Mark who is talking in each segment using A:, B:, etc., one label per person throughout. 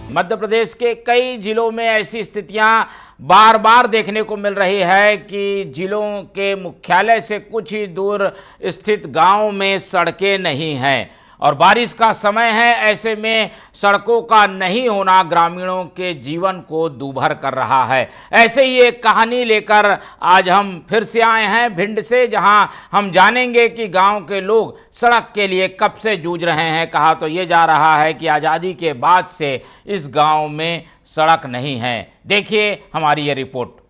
A: मध्य प्रदेश के कई जिलों में ऐसी स्थितियां बार बार देखने को मिल रही है कि जिलों के मुख्यालय से कुछ ही दूर स्थित गांव में सड़कें नहीं हैं और बारिश का समय है। ऐसे में सड़कों का नहीं होना ग्रामीणों के जीवन को दूभर कर रहा है। ऐसे ही एक कहानी लेकर आज हम फिर से आए हैं भिंड से, जहां हम जानेंगे कि गांव के लोग सड़क के लिए कब से जूझ रहे हैं। कहा तो ये जा रहा है कि आज़ादी के बाद से इस गांव में सड़क नहीं है। देखिए हमारी ये रिपोर्ट।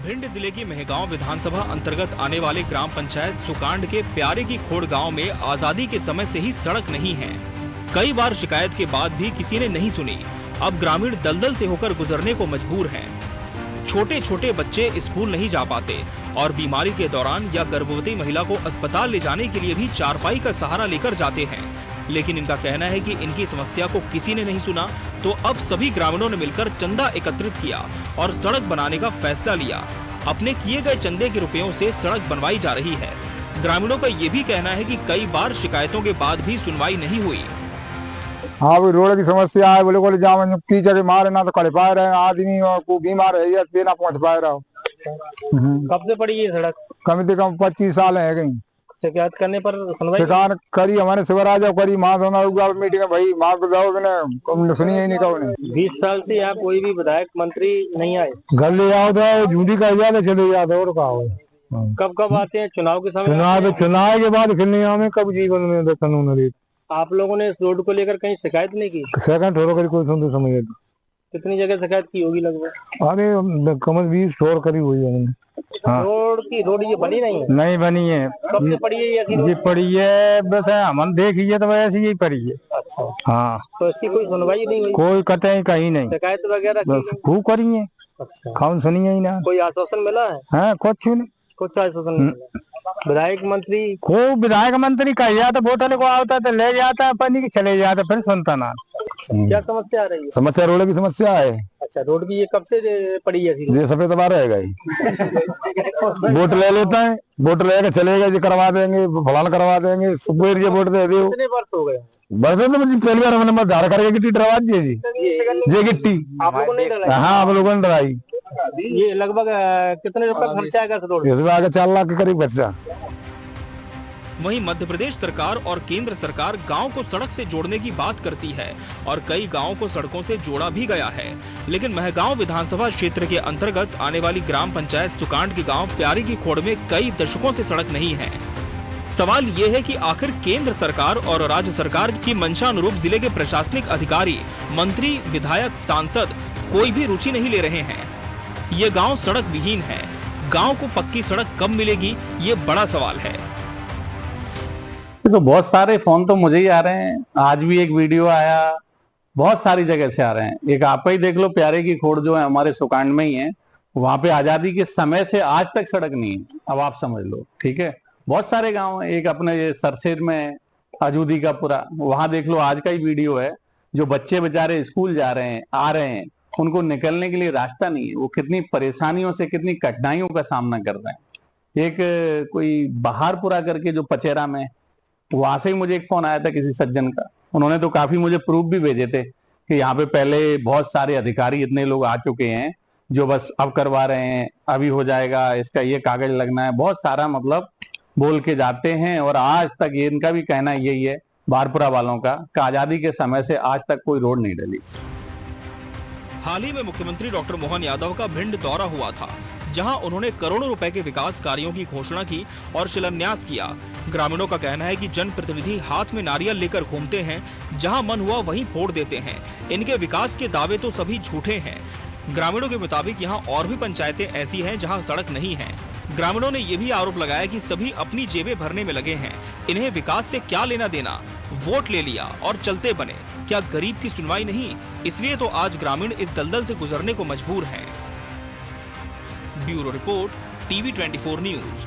B: भिंड जिले की मेहगांव विधानसभा अंतर्गत आने वाले ग्राम पंचायत सुकांड के प्यारे की खोड़ गांव में आजादी के समय से ही सड़क नहीं है। कई बार शिकायत के बाद भी किसी ने नहीं सुनी। अब ग्रामीण दलदल से होकर गुजरने को मजबूर हैं। छोटे छोटे बच्चे स्कूल नहीं जा पाते और बीमारी के दौरान या गर्भवती महिला को अस्पताल ले जाने के लिए भी चारपाई का सहारा लेकर जाते हैं। लेकिन इनका कहना है कि इनकी समस्या को किसी ने नहीं सुना, तो अब सभी ग्रामीणों ने मिलकर चंदा एकत्रित किया और सड़क बनाने का फैसला लिया। अपने किए गए चंदे के रुपयों से सड़क बनवाई जा रही है। ग्रामीणों का ये भी कहना है कि कई बार शिकायतों के बाद भी सुनवाई नहीं हुई।
C: हाँ भाई, रोड की समस्या है। बोले बोले जाओ कीचड़ मारे ना तो कड़ पाए रहे आदमी और को बीमार है या ना पहुंच पाए रहा।
D: कब से पड़ी ये सड़क?
C: कम से कम 25 साल है कहीं।
D: शिकायत करने पर सुनवाई
C: शिकायत करी हमारे शिवराज करी माँ मीटिंग है भाई, माँ को जाओ सुनी ही नहीं कहो।
D: 20 साल से यहाँ कोई भी विधायक मंत्री नहीं आए।
C: घर ले जाओ तो झूठी का जाते चले जाते और कहा हो।
D: कब कब आते हैं? चुनाव के समय?
C: चुनाव के बाद फिर नहीं आवे कब जीवन में कानून रीत।
D: आप लोगों ने इस रोड को लेकर कहीं शिकायत नहीं की?
C: सेकंड ठोरो करी कोई सुन समझ।
D: कितनी जगह शिकायत की होगी लगभग?
C: अरे कम 20 ठोर करी हुई है हमने। हाँ।
D: रोड ये बनी नहीं है?
C: नहीं बनी है।
D: कब से पड़ी है
C: ये पड़ी है बस हम देखिए तो वैसे यही पड़ी है।
D: अच्छा।
C: हाँ,
D: तो ऐसी कोई सुनवाई नहीं हुई?
C: कोई कतई कहीं नहीं।
D: शिकायत वगैरह
C: खूब करी है।
D: अच्छा।
C: कौन सुनिए ही ना।
D: कोई आश्वासन मिला है?
C: हाँ, कुछ नहीं।
D: कुछ आश्वासन नहीं मिला। विधायक मंत्री
C: खूब विधायक मंत्री कह जाता वोटल को आता तो ले जाता पानी की चले जाता फिर सुनता ना।
D: क्या समस्या आ रही है?
C: समस्या रोड की समस्या है।
D: अच्छा, रोड की ये कब से पड़ी है?
C: ये सफेद बार रहेगा ही। वोट ले लेता है, वोट लेकर चलेगा जी करवा देंगे फलान करवा देंगे। सुबह ये वोट दे दो।
D: कितने वर्ष हो गए?
C: बरसों तो मुझे पहली बार हमने मत धार करके गिट्टी डरवा दी जी। ये गिट्टी
D: आप लोगों ने डराई?
C: हाँ, आप लोगों ने डराई।
D: ये लगभग कितने रुपए खर्चा आएगा इस रोड?
C: इसमें आगे 4 लाख के करीब खर्चा।
B: वहीं मध्य प्रदेश सरकार और केंद्र सरकार गांव को सड़क से जोड़ने की बात करती है और कई गांवों को सड़कों से जोड़ा भी गया है। लेकिन मेहगांव विधानसभा क्षेत्र के अंतर्गत आने वाली ग्राम पंचायत सुकांड के गांव प्यारी की खोड़ में कई दशकों से सड़क नहीं है। सवाल ये है कि आखिर केंद्र सरकार और राज्य सरकार की मंशा अनुरूप जिले के प्रशासनिक अधिकारी, मंत्री, विधायक, सांसद कोई भी रुचि नहीं ले रहे हैं। ये गाँव सड़क विहीन है। गाँव को पक्की सड़क कब मिलेगी, ये बड़ा सवाल है।
E: तो बहुत सारे फोन तो मुझे ही आ रहे हैं। आज भी एक वीडियो आया, बहुत सारी जगह से आ रहे हैं। एक आप ही देख लो, प्यारे की खोड़ जो है हमारे सुकांड में ही है, वहां पे आजादी के समय से आज तक सड़क नहीं है। अब आप समझ लो, ठीक है। बहुत सारे गांव हैं। एक अपने ये सरसेर में अजूदी का पूरा, वहां देख लो, आज का ही वीडियो है। जो बच्चे बेचारे स्कूल जा रहे हैं, आ रहे हैं, उनको निकलने के लिए रास्ता नहीं है। वो कितनी परेशानियों से, कितनी कठिनाइयों का सामना कर रहे हैं। एक कोई बहारपुरा करके जो पचेरा में, वहां से ही मुझे एक फोन आया था किसी सज्जन का। उन्होंने तो काफी मुझे प्रूफ भी भेजे थे कि यहाँ पे पहले बहुत सारे अधिकारी इतने लोग आ चुके हैं जो बस अब करवा रहे हैं, अभी हो जाएगा, इसका ये कागज लगना है, बहुत सारा मतलब बोल के जाते हैं। और आज तक ये इनका भी कहना यही है, बारपुरा वालों का, कि आजादी के समय से आज तक कोई रोड नहीं डली।
B: हाल ही में मुख्यमंत्री डॉक्टर मोहन यादव का भिंड दौरा हुआ था, जहां उन्होंने करोड़ों रुपए के विकास कार्यों की घोषणा की और शिलान्यास किया। ग्रामीणों का कहना है कि जनप्रतिनिधि हाथ में नारियल लेकर घूमते हैं, जहां मन हुआ वहीं फोड़ देते हैं। इनके विकास के दावे तो सभी झूठे हैं। ग्रामीणों के मुताबिक यहां और भी पंचायतें ऐसी हैं जहां सड़क नहीं है। ग्रामीणों ने यह भी आरोप लगाया कि सभी अपनी जेबें भरने में लगे हैं। इन्हें विकास से क्या लेना देना, वोट ले लिया और चलते बने। क्या गरीब की सुनवाई नहीं? इसलिए तो आज ग्रामीण इस दलदल से गुजरने को मजबूर हैं। Bureau report, TV 24 news.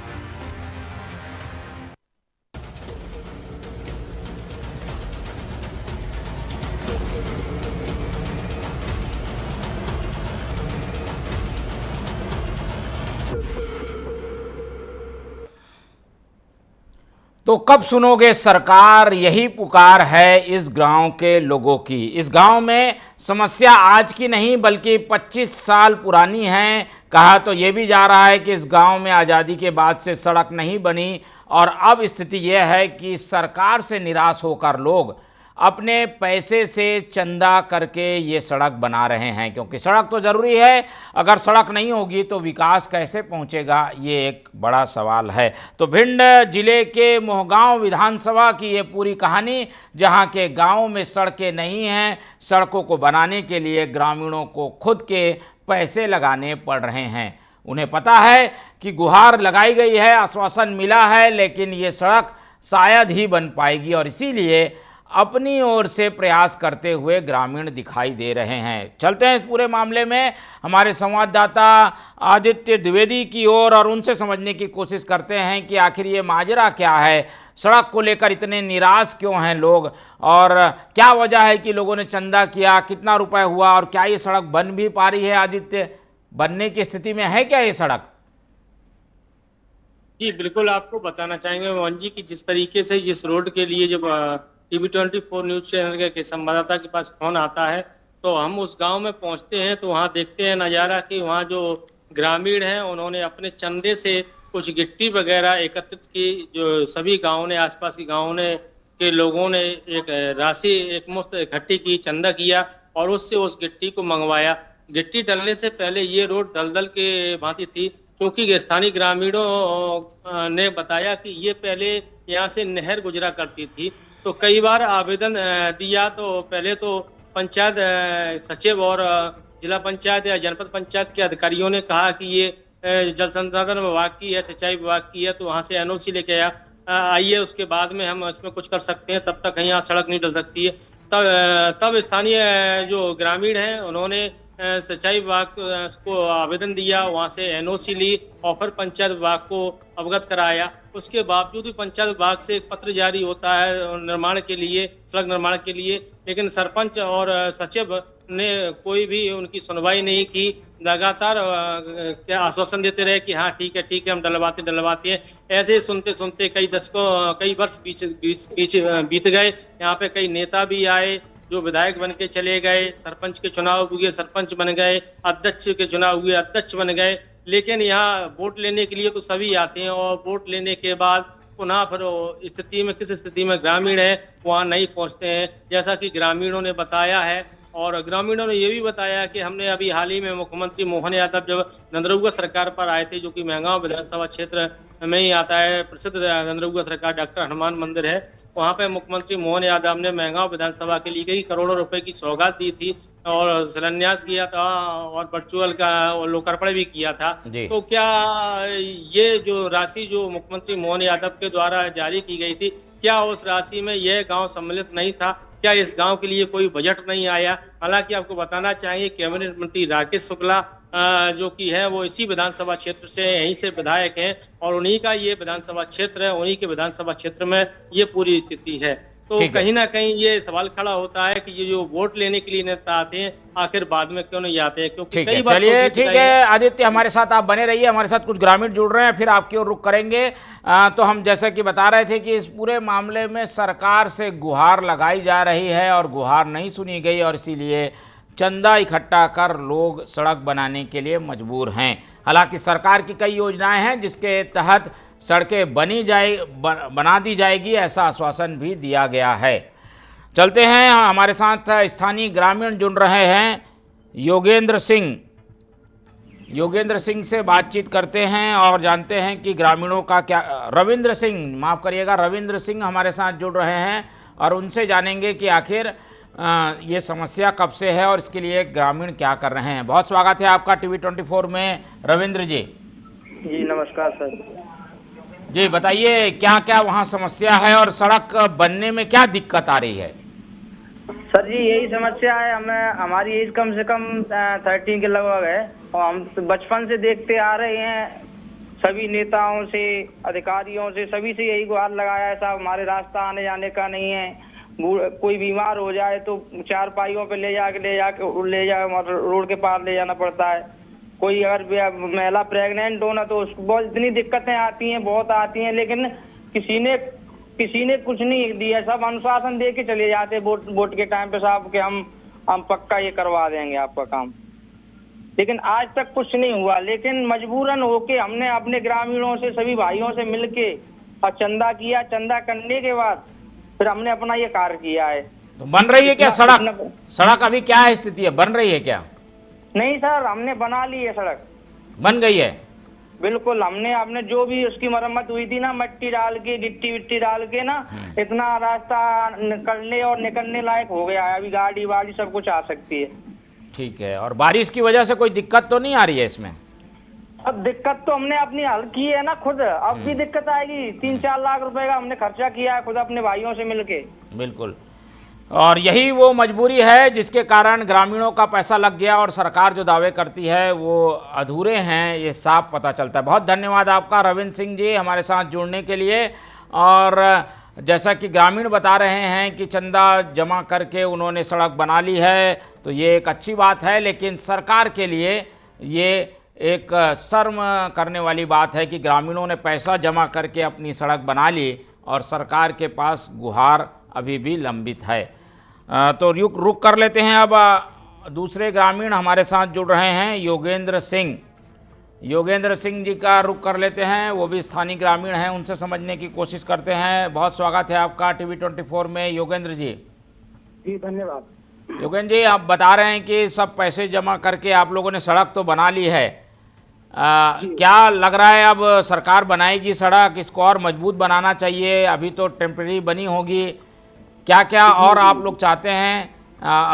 A: तो कब सुनोगे सरकार, यही पुकार है इस गांव के लोगों की। इस गांव में समस्या आज की नहीं बल्कि 25 साल पुरानी है। कहा तो ये भी जा रहा है कि इस गांव में आज़ादी के बाद से सड़क नहीं बनी और अब स्थिति यह है कि सरकार से निराश होकर लोग अपने पैसे से चंदा करके ये सड़क बना रहे हैं, क्योंकि सड़क तो ज़रूरी है। अगर सड़क नहीं होगी तो विकास कैसे पहुंचेगा, ये एक बड़ा सवाल है। तो भिंड जिले के मोहगांव विधानसभा की ये पूरी कहानी, जहां के गांव में सड़कें नहीं हैं। सड़कों को बनाने के लिए ग्रामीणों को खुद के पैसे लगाने पड़ रहे हैं। उन्हें पता है कि गुहार लगाई गई है, आश्वासन मिला है, लेकिन ये सड़क शायद ही बन पाएगी और इसीलिए अपनी ओर से प्रयास करते हुए ग्रामीण दिखाई दे रहे हैं। चलते हैं इस पूरे मामले में हमारे संवाददाता आदित्य द्विवेदी की ओर और उनसे समझने की कोशिश करते हैं कि आखिर ये माजरा क्या है, सड़क को लेकर इतने निराश क्यों हैं लोग और क्या वजह है कि लोगों ने चंदा किया, कितना रुपए हुआ और क्या ये सड़क बन भी पा रही है। आदित्य, बनने की स्थिति में है क्या ये सड़क?
D: जी बिल्कुल, आपको बताना चाहेंगे मोहन जी कि जिस तरीके से जिस रोड के लिए जब टीवी 24 न्यूज चैनल के संवाददाता के पास फोन आता है तो हम उस गांव में पहुंचते हैं तो वहां देखते हैं नज़ारा कि वहां जो ग्रामीण हैं उन्होंने अपने चंदे से कुछ गिट्टी वगैरह एकत्रित की। जो सभी गाँव ने, आसपास के गाँव ने के लोगों ने एक राशि एक मुश्त इकट्ठी की, चंदा किया और उससे उस गिट्टी को मंगवाया। गिट्टी डलने से पहले ये रोड दलदल के भांति थी, क्योंकि स्थानीय ग्रामीणों ने बताया कि ये पहले यहाँ से नहर गुजरा करती थी। तो कई बार आवेदन दिया तो पहले तो पंचायत सचिव और जिला पंचायत या जनपद पंचायत के अधिकारियों ने कहा कि ये जल संसाधन विभाग की है, सिंचाई विभाग की है, तो वहाँ से एनओसी लेके आइए, उसके बाद में हम इसमें कुछ कर सकते हैं, तब तक यहाँ सड़क नहीं डल सकती है। तब स्थानीय जो ग्रामीण हैं उन्होंने सिंचाई विभाग को आवेदन दिया, वहाँ से एनओसी ली और फिर पंचायत विभाग को अवगत कराया। उसके बावजूद भी पंचायत विभाग से एक पत्र जारी होता है निर्माण के लिए, सड़क निर्माण के लिए, लेकिन सरपंच और सचिव ने कोई भी उनकी सुनवाई नहीं की। लगातार क्या आश्वासन देते रहे कि हाँ ठीक है हम डलवाते हैं। ऐसे सुनते सुनते कई वर्ष बीत गए। यहाँ पे कई नेता भी आए जो विधायक बन के चले गए, सरपंच के चुनाव हुए, सरपंच बन गए, अध्यक्ष के चुनाव हुए, अध्यक्ष बन गए, लेकिन यहाँ वोट लेने के लिए तो सभी आते हैं और वोट लेने के बाद पुनः फिर स्थिति में किस स्थिति में ग्रामीण है वहाँ नहीं पहुँचते हैं, जैसा कि ग्रामीणों ने बताया है। और ग्रामीणों ने ये भी बताया कि हमने अभी हाल ही में मुख्यमंत्री मोहन यादव जब नंदरुआ सरकार पर आए थे, जो कि महगांव विधानसभा क्षेत्र में ही आता है, प्रसिद्ध नंदरुआ सरकार डॉक्टर हनुमान मंदिर है, वहाँ पे मुख्यमंत्री मोहन यादव ने महगांव विधानसभा के लिए कई करोड़ों रुपए की सौगात दी थी और शिलान्यास किया था और वर्चुअल का लोकार्पण भी किया था। तो क्या ये जो राशि जो मुख्यमंत्री मोहन यादव के द्वारा जारी की गई थी, क्या उस राशि में यह गांव सम्मिलित नहीं था? क्या इस गांव के लिए कोई बजट नहीं आया? हालांकि आपको बताना चाहिए कैबिनेट मंत्री राकेश शुक्ला जो कि है वो इसी विधानसभा क्षेत्र से, यहीं से विधायक हैं और उन्हीं का ये विधानसभा क्षेत्र है, उन्हीं के विधानसभा क्षेत्र में ये पूरी स्थिति है। तो कहीं ना कहीं ये सवाल खड़ा होता है कि ये जो वोट लेने के लिए नेता आते हैं आखिर बाद में क्यों नहीं आते हैं, क्योंकि कई बार
A: चलिए ठीक है आदित्य, हमारे साथ आप बने रहिए, हमारे साथ कुछ ग्रामीण जुड़ रहे हैं, फिर आपकी ओर रुख करेंगे। तो हम जैसा कि बता रहे थे कि इस पूरे मामले में सरकार से गुहार लगाई जा रही है और गुहार नहीं सुनी गई और इसीलिए चंदा इकट्ठा कर लोग सड़क बनाने के लिए मजबूर हैं। हालांकि सरकार की कई योजनाएं हैं जिसके तहत सड़कें बना दी जाएगी, ऐसा आश्वासन भी दिया गया है। चलते हैं, हमारे साथ स्थानीय ग्रामीण जुड़ रहे हैं योगेंद्र सिंह से बातचीत करते हैं और जानते हैं कि ग्रामीणों का क्या। रविंद्र सिंह हमारे साथ जुड़ रहे हैं और उनसे जानेंगे कि आखिर ये समस्या कब से है और इसके लिए ग्रामीण क्या कर रहे हैं। बहुत स्वागत है आपका टीवी 24 में रविंद्र जी।
F: जी नमस्कार सर।
A: जी बताइए क्या क्या वहाँ समस्या है और सड़क बनने में क्या दिक्कत आ रही है?
F: सर जी यही समस्या है, हमारी एज कम से कम 13 के लगभग है और हम बचपन से देखते आ रहे हैं, सभी नेताओं से, अधिकारियों से, सभी से यही गुहार लगाया है साहब, हमारे रास्ता आने जाने का नहीं है, कोई बीमार हो जाए तो 4 पाइयों पे ले जाके रोड के पार ले जाना पड़ता है, कोई अगर महिला प्रेग्नेंट हो ना तो उसको बहुत इतनी दिक्कतें आती हैं, बहुत आती हैं, लेकिन किसी ने किसी ने कुछ नहीं दिया, सब अनुशासन दे के चले जाते वोट के टाइम पे साहब कि हम पक्का ये करवा देंगे आपका काम, लेकिन आज तक कुछ नहीं हुआ। लेकिन मजबूरन होके हमने अपने ग्रामीणों से, सभी भाइयों से मिलके और चंदा किया। चंदा करने के बाद फिर हमने अपना ये कार्य किया है।
A: तो बन रही है क्या सड़क? सड़क अभी क्या है स्थिति है, बन रही है क्या?
F: नहीं सर, हमने बना ली है सड़क,
A: बन गई है
F: बिल्कुल। हमने जो भी उसकी मरम्मत हुई थी ना, मट्टी डाल के, गिट्टी विट्टी डाल के ना, इतना रास्ता निकलने और निकलने लायक हो गया है। अभी गाड़ी वाड़ी सब कुछ आ सकती है।
A: ठीक है। और बारिश की वजह से कोई दिक्कत तो नहीं आ रही है इसमें?
F: अब दिक्कत तो हमने अपनी हल की है ना खुद, अब भी दिक्कत आएगी। 3-4 लाख रुपए का हमने खर्चा किया है खुद अपने भाइयों से मिलके।
A: बिल्कुल। और यही वो मजबूरी है जिसके कारण ग्रामीणों का पैसा लग गया और सरकार जो दावे करती है वो अधूरे हैं, ये साफ पता चलता है। बहुत धन्यवाद आपका रविंद्र सिंह जी हमारे साथ जुड़ने के लिए। और जैसा कि ग्रामीण बता रहे हैं कि चंदा जमा करके उन्होंने सड़क बना ली है, तो ये एक अच्छी बात है, लेकिन सरकार के लिए ये एक शर्म करने वाली बात है कि ग्रामीणों ने पैसा जमा करके अपनी सड़क बना ली और सरकार के पास गुहार अभी भी लंबित है। तो रुक कर लेते हैं। अब दूसरे ग्रामीण हमारे साथ जुड़ रहे हैं, योगेंद्र सिंह। योगेंद्र सिंह जी का रुक कर लेते हैं, वो भी स्थानीय ग्रामीण हैं, उनसे समझने की कोशिश करते हैं। बहुत स्वागत है आपका टीवी 24 में योगेंद्र जी।
F: जी धन्यवाद।
A: योगेंद्र जी, आप बता रहे हैं कि सब पैसे जमा करके आप लोगों ने सड़क तो बना ली है, क्या लग रहा है अब सरकार बनाएगी सड़क, इसको और मजबूत बनाना चाहिए? अभी तो टेम्परेरी बनी होगी, क्या क्या और आप लोग चाहते हैं?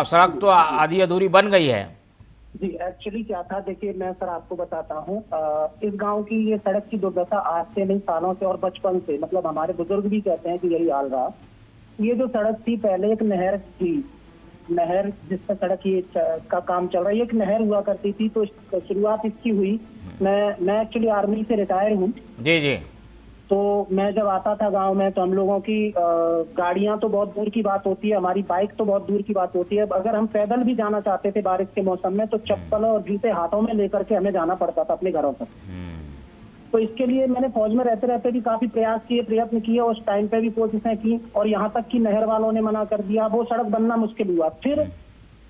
A: सड़क तो आधी अधूरी बन गई है।
G: जी एक्चुअली क्या था, देखिए मैं सर आपको बताता हूँ, इस गांव की ये सड़क की दुर्दशा आज से नहीं, सालों से और बचपन से, मतलब हमारे बुजुर्ग भी कहते हैं कि यही हाल रहा। ये जो सड़क थी पहले एक नहर थी, नहर जिस पर सड़क ये का काम चल रहा है, एक नहर हुआ करती थी। तो शुरुआत इसकी हुई, मैं एक्चुअली आर्मी से रिटायर हूँ।
A: जी जी।
G: तो मैं जब आता था गांव में तो हम लोगों की गाड़ियां तो बहुत दूर की बात होती है, हमारी बाइक तो बहुत दूर की बात होती है। अगर हम पैदल भी जाना चाहते थे बारिश के मौसम में तो चप्पल और जूते हाथों में लेकर के हमें जाना पड़ता था अपने घरों तक। तो इसके लिए मैंने फौज में रहते रहते भी काफी प्रयास किए, प्रयत्न किए, उस टाइम पे भी कोशिशें की, और यहाँ तक कि नहर वालों ने मना कर दिया, वो सड़क बनना मुश्किल हुआ। फिर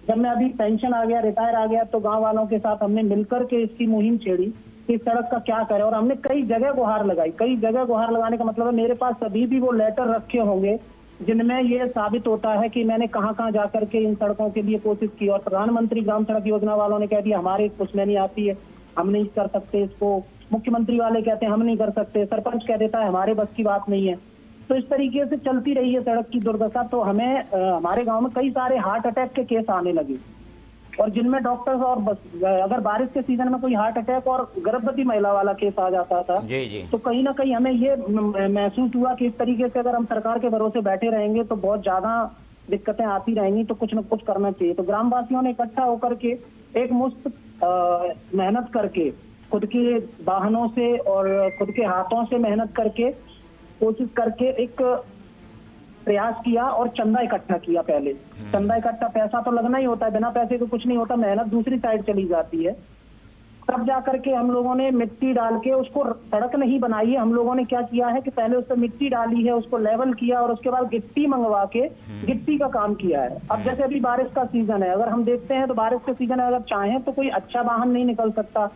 G: जब मैं अभी पेंशन आ गया, रिटायर आ गया, तो गाँव वालों के साथ हमने मिलकर के इसकी मुहिम छेड़ी कि सड़क का क्या करें, और हमने कई जगह गुहार लगाई। कई जगह गुहार लगाने का मतलब है मेरे पास अभी भी वो लेटर रखे होंगे जिनमें ये साबित होता है कि मैंने कहां कहां जाकर के इन सड़कों के लिए कोशिश की। और प्रधानमंत्री ग्राम सड़क योजना वालों ने कह दिया हमारे उसमें नहीं आती है, हम नहीं कर सकते इसको। मुख्यमंत्री वाले कहते हैं हम नहीं कर सकते, सरपंच कह देता है हमारे बस की बात नहीं है। तो इस तरीके से चलती रही है सड़क की दुर्दशा। तो हमें हमारे गाँव में कई सारे हार्ट अटैक के केस आने लगे, और जिनमें डॉक्टर्स और अगर बारिश के सीजन में कोई हार्ट अटैक और गर्भवती महिला वाला केस आ जाता था,
A: जी जी।
G: तो कहीं ना कहीं हमें ये महसूस हुआ कि इस तरीके से अगर हम सरकार के भरोसे बैठे रहेंगे तो बहुत ज्यादा दिक्कतें आती रहेंगी, तो कुछ न कुछ करना चाहिए। तो ग्रामवासियों ने इकट्ठा होकर के एक मुश्त मेहनत करके, खुद के वाहनों से और खुद के हाथों से मेहनत करके, कोशिश करके एक प्रयास किया और चंदा इकट्ठा किया। पहले चंदा इकट्ठा, पैसा तो लगना ही होता है, बिना पैसे के कुछ नहीं होता, मेहनत दूसरी साइड चली जाती है। तब जाकर के हम लोगों ने मिट्टी डाल के, उसको सड़क नहीं बनाई है, हम लोगों ने क्या किया है कि पहले उस पर मिट्टी डाली है, उसको लेवल किया, और उसके बाद गिट्टी मंगवा के गिट्टी का काम किया है। अब जैसे अभी बारिश का सीजन है, अगर हम देखते हैं तो बारिश के सीजन है, अगर चाहें तो कोई अच्छा वाहन नहीं निकल सकता,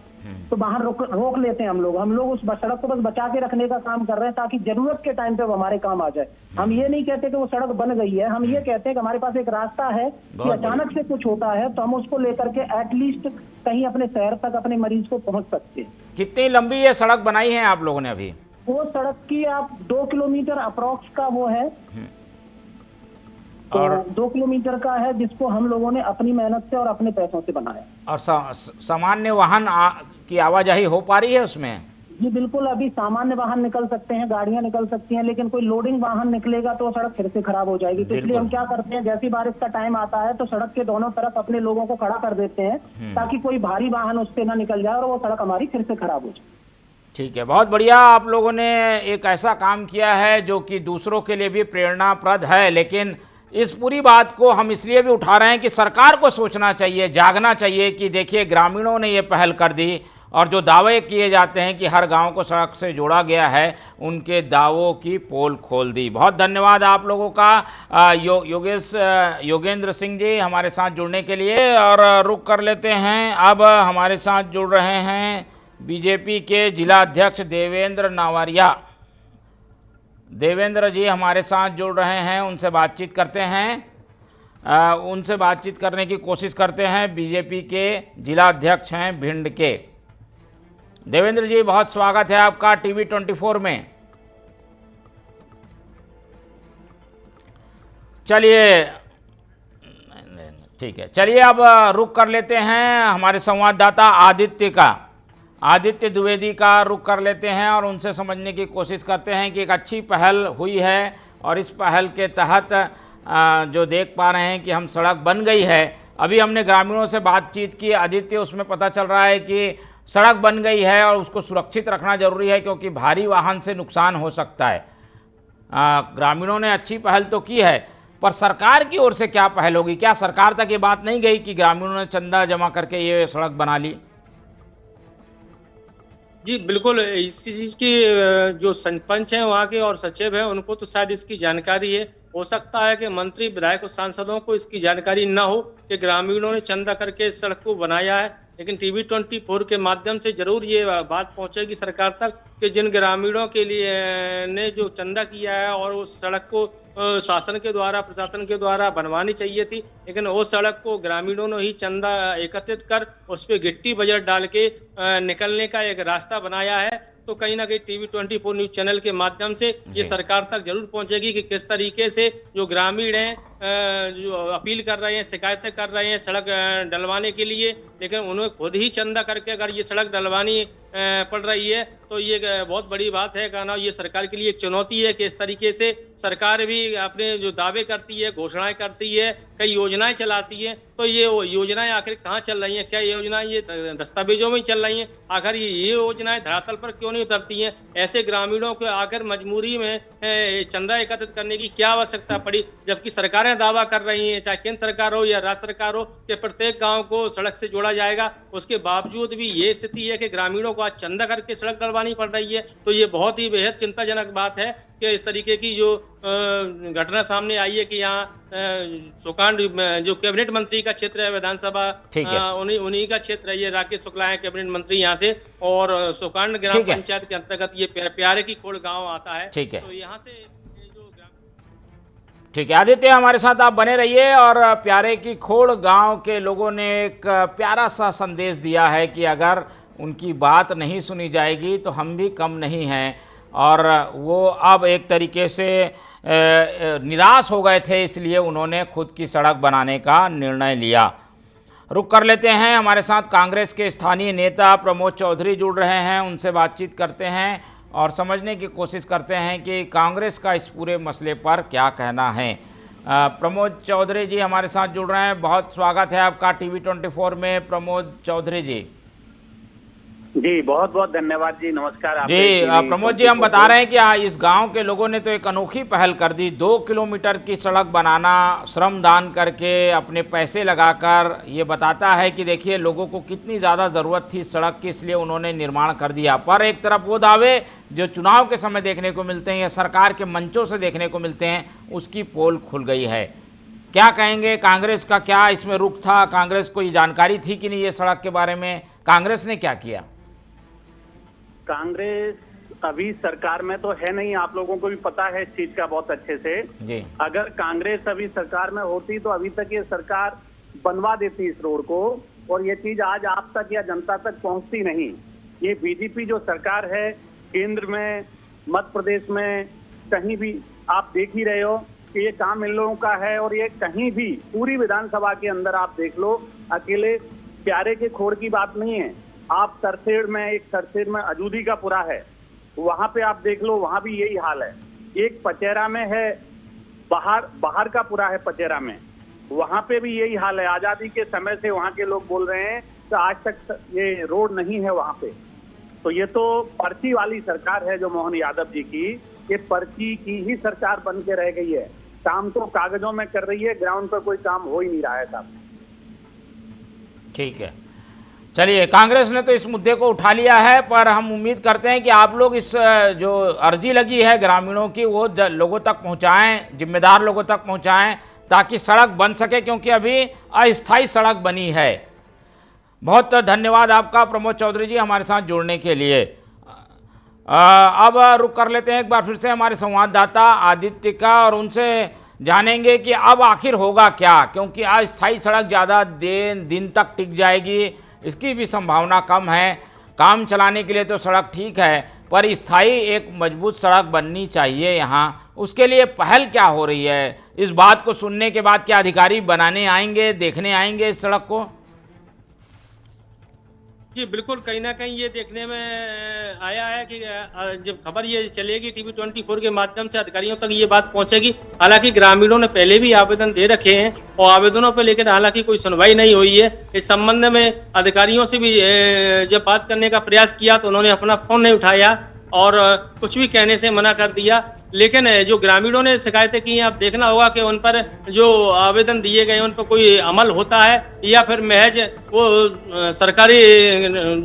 G: तो बाहर रोक लेते हैं हम लोग उस सड़क को बस बचा के रखने का काम कर रहे हैं ताकि जरूरत के टाइम पे वो हमारे काम आ जाए। हम ये नहीं कहते कि वो सड़क बन गई है, हम ये कहते हैं कि हमारे पास एक रास्ता है कि अचानक से कुछ होता है तो हम उसको लेकर के एटलीस्ट कहीं अपने शहर तक अपने मरीज को पहुंच सकते हैं।
A: कितनी लंबी ये सड़क बनाई है आप लोगों ने अभी? वो
G: सड़क की आप 2 किलोमीटर अप्रोक्स का वो है,
A: और
G: 2 किलोमीटर का है, जिसको हम लोगों ने अपनी मेहनत से और अपने पैसों से बनाया।
A: और सामान्य वाहन की आवाजाही हो पा रही है उसमें?
G: जी बिल्कुल, अभी सामान्य वाहन निकल सकते हैं, गाड़ियां निकल सकती हैं, लेकिन कोई लोडिंग वाहन निकलेगा तो सड़क फिर से खराब हो जाएगी। तो इसलिए हम क्या करते हैं, जैसी बारिश का टाइम आता है तो सड़क के दोनों तरफ अपने लोगों को खड़ा कर देते हैं ताकि कोई भारी वाहन उससे ना निकल जाए और वो सड़क हमारी फिर से खराब हो जाए।
A: ठीक है, बहुत बढ़िया। आप लोगों ने एक ऐसा काम किया है जो कि दूसरों के लिए भी प्रेरणाप्रद है, लेकिन इस पूरी बात को हम इसलिए भी उठा रहे हैं कि सरकार को सोचना चाहिए, जागना चाहिए कि देखिए ग्रामीणों ने ये पहल कर दी और जो दावे किए जाते हैं कि हर गांव को सड़क से जोड़ा गया है, उनके दावों की पोल खोल दी। बहुत धन्यवाद आप लोगों का योगेंद्र सिंह जी हमारे साथ जुड़ने के लिए। और रुक कर लेते हैं, अब हमारे साथ जुड़ रहे हैं बीजेपी के जिला अध्यक्ष देवेंद्र नावरिया। देवेंद्र जी हमारे साथ जुड़ रहे हैं, उनसे बातचीत करते हैं, उनसे बातचीत करने की कोशिश करते हैं। बीजेपी के जिला अध्यक्ष हैं भिंड के। देवेंद्र जी बहुत स्वागत है आपका टीवी 24 में। चलिए ठीक है, चलिए अब रुक कर लेते हैं हमारे संवाददाता आदित्य का, आदित्य द्विवेदी का रुक कर लेते हैं और उनसे समझने की कोशिश करते हैं कि एक अच्छी पहल हुई है और इस पहल के तहत जो देख पा रहे हैं कि हम सड़क बन गई है। अभी हमने ग्रामीणों से बातचीत की आदित्य, उसमें पता चल रहा है कि सड़क बन गई है और उसको सुरक्षित रखना जरूरी है क्योंकि भारी वाहन से नुकसान हो सकता है। ग्रामीणों ने अच्छी पहल तो की है, पर सरकार की ओर से क्या पहल होगी? क्या सरकार तक ये बात नहीं गई कि ग्रामीणों ने चंदा जमा करके ये सड़क बना ली?
D: जी बिल्कुल, इस चीज की जो सरपंच हैं वहाँ के और सचिव हैं उनको तो शायद इसकी जानकारी है। हो सकता है कि मंत्री, विधायक और सांसदों को इसकी जानकारी ना हो कि ग्रामीणों ने चंदा करके इस सड़क को बनाया है, लेकिन टीवी 24 के माध्यम से जरूर ये बात पहुंचेगी सरकार तक कि जिन ग्रामीणों के लिए ने जो चंदा किया है और उस सड़क को शासन के द्वारा, प्रशासन के द्वारा बनवानी चाहिए थी, लेकिन उस सड़क को ग्रामीणों ने ही चंदा एकत्रित कर उस पर गिट्टी बजट डाल के निकलने का एक रास्ता बनाया है। तो कहीं ना कहीं टीवी 24 न्यूज चैनल के माध्यम से ये सरकार तक जरूर पहुंचेगी कि किस तरीके से जो ग्रामीण हैं जो अपील कर रहे हैं, शिकायतें कर रहे हैं सड़क डलवाने के लिए, लेकिन उन्हें खुद ही चंदा करके अगर ये सड़क डलवानी पड़ रही है तो ये बहुत बड़ी बात है। कहना ये सरकार के लिए एक चुनौती है कि इस तरीके से सरकार भी अपने जो दावे करती है, घोषणाएं करती है, कई योजनाएं चलाती है, तो ये योजनाएं आखिर कहाँ चल रही हैं? क्या ये योजनाएं ये दस्तावेजों में चल रही हैं? आखिर ये योजनाएं धरातल पर क्यों नहीं उतरती हैं? ऐसे ग्रामीणों को आखिर मजबूरी में चंदा एकत्रित करने की क्या आवश्यकता पड़ी, जबकि सरकारें दावा कर रही हैं, चाहे केंद्र सरकार हो या राज्य सरकार हो, कि प्रत्येक गांव को सड़क से जोड़ा जाएगा। उसके बावजूद भी ये स्थिति है कि ग्रामीणों को आज चंदा करके सड़क डलवानी पड़ रही है। तो ये बहुत ही बेहद चिंताजनक बात है कि इस तरीके की जो घटना सामने आई है कि यहाँ सुकांड जो कैबिनेट मंत्री का क्षेत्र है, विधानसभा उन्हीं का क्षेत्र है, ये राकेश शुक्ला है कैबिनेट मंत्री यहाँ से, और सुकांड ग्राम पंचायत के अंतर्गत ये प्यारे की खोड़ गाँव आता है।
A: ठीक है,
D: तो यहाँ से
A: ठीक है आदित्य, हमारे साथ आप बने रहिए। और प्यारे की खोड़ गांव के लोगों ने एक प्यारा सा संदेश दिया है कि अगर उनकी बात नहीं सुनी जाएगी तो हम भी कम नहीं हैं, और वो अब एक तरीके से निराश हो गए थे, इसलिए उन्होंने खुद की सड़क बनाने का निर्णय लिया। रुक कर लेते हैं, हमारे साथ कांग्रेस के स्थानीय नेता प्रमोद चौधरी जुड़ रहे हैं, उनसे बातचीत करते हैं और समझने की कोशिश करते हैं कि कांग्रेस का इस पूरे मसले पर क्या कहना है। प्रमोद चौधरी जी हमारे साथ जुड़ रहे हैं, बहुत स्वागत है आपका टीवी 24 में प्रमोद चौधरी जी।
H: जी बहुत बहुत धन्यवाद जी, नमस्कार आप
A: जी। प्रमोद जी, हम बता रहे हैं कि इस गांव के लोगों ने तो एक अनोखी पहल कर दी, 2 किलोमीटर की सड़क बनाना श्रम दान करके, अपने पैसे लगाकर। ये बताता है कि देखिए लोगों को कितनी ज़्यादा ज़रूरत थी सड़क की, इसलिए उन्होंने निर्माण कर दिया। पर एक तरफ वो दावे जो चुनाव के समय देखने को मिलते हैं या सरकार के मंचों से देखने को मिलते हैं, उसकी पोल खुल गई है। क्या कहेंगे, कांग्रेस का क्या इसमें रुख था? कांग्रेस को ये जानकारी थी कि नहीं ये सड़क के बारे में? कांग्रेस ने क्या किया?
H: कांग्रेस अभी सरकार में तो है नहीं, आप लोगों को भी पता है इस चीज का बहुत अच्छे से
A: जी।
H: अगर कांग्रेस अभी सरकार में होती तो अभी तक ये सरकार बनवा देती इस रोड को, और ये चीज आज आप तक या जनता तक पहुंचती नहीं। ये बीजेपी जो सरकार है केंद्र में, मध्य प्रदेश में, कहीं भी आप देख ही रहे हो कि ये काम इन लोगों का है। और ये कहीं भी पूरी विधानसभा के अंदर आप देख लो, अकेले प्यारे के खोड़ की बात नहीं है, आप सरसेड़ में अजूदी का पुरा है, वहां पे आप देख लो, वहां भी यही हाल है। एक पचेरा में है, बाहर का पुरा है पचेरा में, वहां पे भी यही हाल है। आजादी के समय से वहां के लोग बोल रहे हैं कि आज तक ये रोड नहीं है वहां पे। तो ये तो पर्ची वाली सरकार है जो मोहन यादव जी की, ये पर्ची की ही सरकार बन के रह गई है। काम तो कागजों में कर रही है, ग्राउंड पर कोई काम हो ही नहीं रहा है साहब।
A: ठीक है, चलिए, कांग्रेस ने तो इस मुद्दे को उठा लिया है, पर हम उम्मीद करते हैं कि आप लोग इस जो अर्जी लगी है ग्रामीणों की वो लोगों तक पहुंचाएं, जिम्मेदार लोगों तक पहुंचाएं, ताकि सड़क बन सके, क्योंकि अभी अस्थायी सड़क बनी है। बहुत धन्यवाद आपका प्रमोद चौधरी जी हमारे साथ जुड़ने के लिए। अब रुक कर लेते हैं एक बार फिर से हमारे संवाददाता आदित्य का, और उनसे जानेंगे कि अब आखिर होगा क्या, क्योंकि अस्थायी सड़क ज़्यादा दिन तक टिक जाएगी इसकी भी संभावना कम है। काम चलाने के लिए तो सड़क ठीक है, पर स्थायी एक मजबूत सड़क बननी चाहिए यहाँ। उसके लिए पहल क्या हो रही है, इस बात को सुनने के बाद क्या अधिकारी बनाने आएंगे, देखने आएंगे इस सड़क को?
D: जी बिल्कुल, कहीं ना कहीं ये देखने में आया है कि जब खबर ये चलेगी टीवी 24 के माध्यम से अधिकारियों तक ये बात पहुंचेगी। हालांकि ग्रामीणों ने पहले भी आवेदन दे रखे हैं और आवेदनों पर लेकर हालांकि कोई सुनवाई नहीं हुई है। इस संबंध में अधिकारियों से भी जब बात करने का प्रयास किया तो उन्होंने अपना फोन नहीं उठाया और कुछ भी कहने से मना कर दिया। लेकिन जो ग्रामीणों ने शिकायतें की हैं, आप देखना होगा कि उन पर जो आवेदन दिए गए उन पर कोई अमल होता है या फिर महज वो सरकारी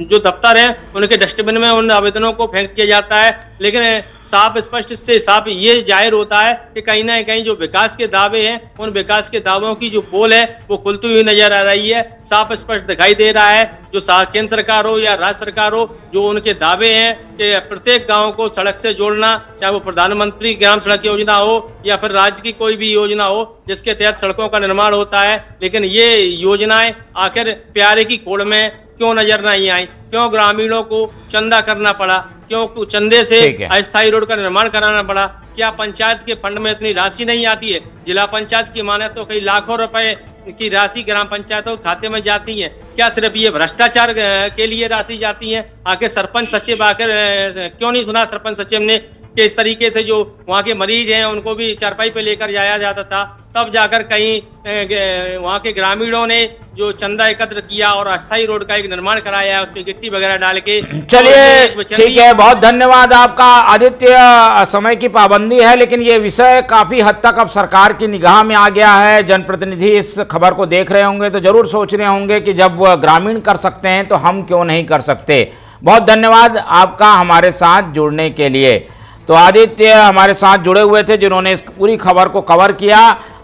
D: जो दफ्तर हैं उनके डस्टबिन में उन आवेदनों को फेंक दिया जाता है। लेकिन साफ स्पष्ट इससे साफ ये जाहिर होता है कि कहीं ना कहीं जो विकास के दावे हैं उन विकास के दावों की जो पोल है वो खुलती हुई नजर आ रही है। साफ स्पष्ट दिखाई दे रहा है जो केंद्र सरकार हो या राज्य सरकार हो, जो उनके दावे हैं कि प्रत्येक गांव को सड़क से जोड़ना, चाहे वो प्रधानमंत्री ग्राम सड़क योजना हो या फिर राज्य की कोई भी योजना हो जिसके तहत सड़कों का निर्माण होता है। लेकिन ये योजनाएं आखिर प्यारे की खोड़ में क्यों नजर नहीं आई? क्यों ग्रामीणों को चंदा करना पड़ा? क्यों चंदे से अस्थायी रोड का निर्माण कराना पड़ा? क्या पंचायत के फंड में इतनी राशि नहीं आती है? जिला पंचायत की माने तो कई लाखों रुपए की राशि ग्राम पंचायतों के खाते में जाती है। क्या सिर्फ ये भ्रष्टाचार के लिए राशि जाती है? आखिर सरपंच सचिव आकर क्यों नहीं सुना सरपंच सचिव ने कि इस तरीके से जो वहाँ के मरीज हैं उनको भी चारपाई पे लेकर जाया जाता था, तब जाकर कहीं वहाँ के ग्रामीणों ने जो चंदा एकत्र किया और अस्थायी रोड का एक निर्माण कराया उसकी गिट्टी वगैरह डाल के।
A: चलिए ठीक है, बहुत धन्यवाद आपका आदित्य। समय की पाबंदी है, लेकिन ये विषय काफी हद तक अब सरकार की निगाह में आ गया है। जनप्रतिनिधि इस खबर को देख रहे होंगे तो जरूर सोच रहे होंगे कि जब ग्रामीण कर सकते हैं तो हम क्यों नहीं कर सकते। बहुत धन्यवाद आपका हमारे साथ जुड़ने के लिए। तो आदित्य हमारे साथ जुड़े हुए थे जिन्होंने इस पूरी खबर को कवर किया।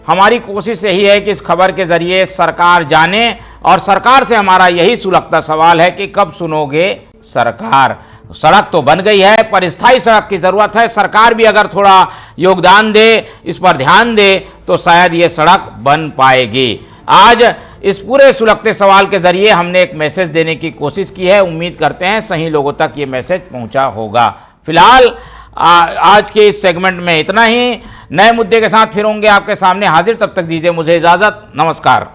A: हमारी कोशिश यही है कि इस खबर के जरिए सरकार जाने, और सरकार से हमारा यही सुलगता सवाल है कि कब सुनोगे सरकार। सड़क तो बन गई है पर स्थायी सड़क की ज़रूरत है। सरकार भी अगर थोड़ा योगदान दे, इस पर ध्यान दे, तो शायद ये सड़क बन पाएगी। आज इस पूरे सुलगते सवाल के जरिए हमने एक मैसेज देने की कोशिश की है। उम्मीद करते हैं सही लोगों तक ये मैसेज पहुंचा होगा। फिलहाल आज के इस सेगमेंट में इतना ही। नए मुद्दे के साथ फिर होंगे आपके सामने हाजिर, तब तक दीजिए मुझे इजाज़त। नमस्कार।